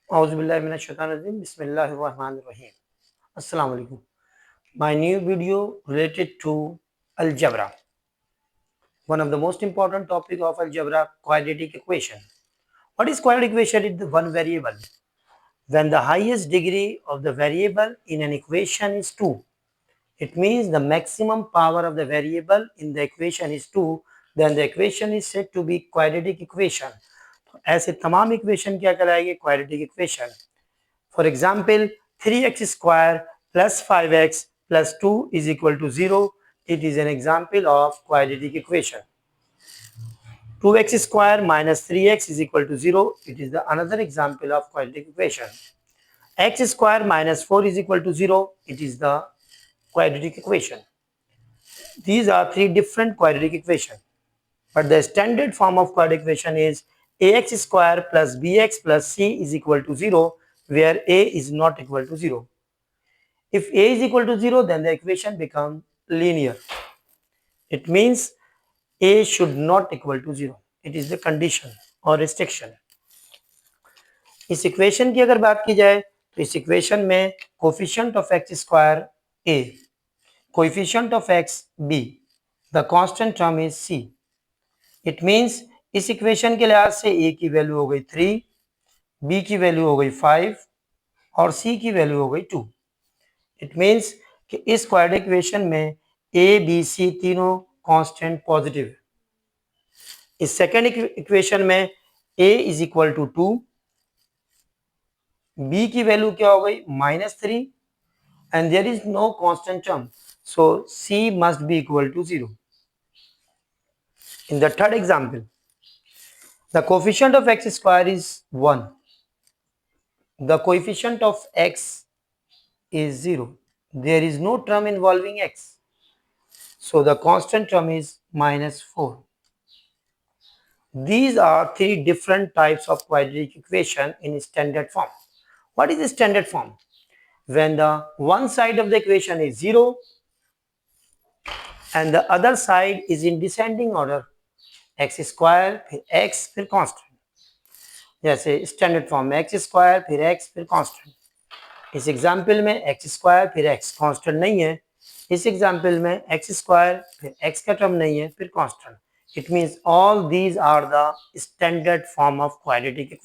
Auzubillahiminash-shaytanir-rajim. Bismillahir-rahmanir-rahim. Assalamu alaikum. My new video related to algebra. One of the most important topic of algebra, quadratic equation. What is quadratic equation? It's the one variable. When the highest degree of the variable in an equation is 2, it means the maximum power of the variable in the equation is 2, then the equation is said to be quadratic equation. ऐसे तमाम equation क्या कहलाएगी? Quadratic equation. For example, 3x square plus 5x plus 2 is equal to 0. It is an example of quadratic equation. 2x square minus 3x is equal to 0. It is another example of quadratic equation. X square minus 4 is equal to 0. It is the quadratic equation. These are three different quadratic equations. But the standard form of quadratic equation is ax square plus bx plus c is equal to 0, where a is not equal to 0. If a is equal to 0, then the equation becomes linear. It means a should not equal to 0. It is the condition or restriction. इस equation की अगर बात की जाए तो इस equation में coefficient of x square a, coefficient of x b, the constant term is c. It means इस इक्वेशन के लिहाज से a की वैल्यू हो गई 3, b की वैल्यू हो गई 5 और c की वैल्यू हो गई 2. इट मींस कि इस क्वाड्रेटिक इक्वेशन में a b c तीनों कांस्टेंट पॉजिटिव है. इस सेकंड इक्वेशन में a is equal to 2, b की वैल्यू क्या हो गई -3 and there is no constant term, so c must be equal to 0. In the third example, the coefficient of x square is 1. The coefficient of x is 0. There is no term involving x. So the constant term is -4. These are three different types of quadratic equation in standard form. What is the standard form? When the one side of the equation is 0 and the other side is in descending order, x square फिर x फिर constant. जैसे standard form में x square फिर x फिर constant. इस example में x square फिर x constant नहीं है. इस एग्जाम्पल में x स्क्वायर फिर x का टर्म नहीं है फिर constant. It means all these are the standard form of quadratic equation.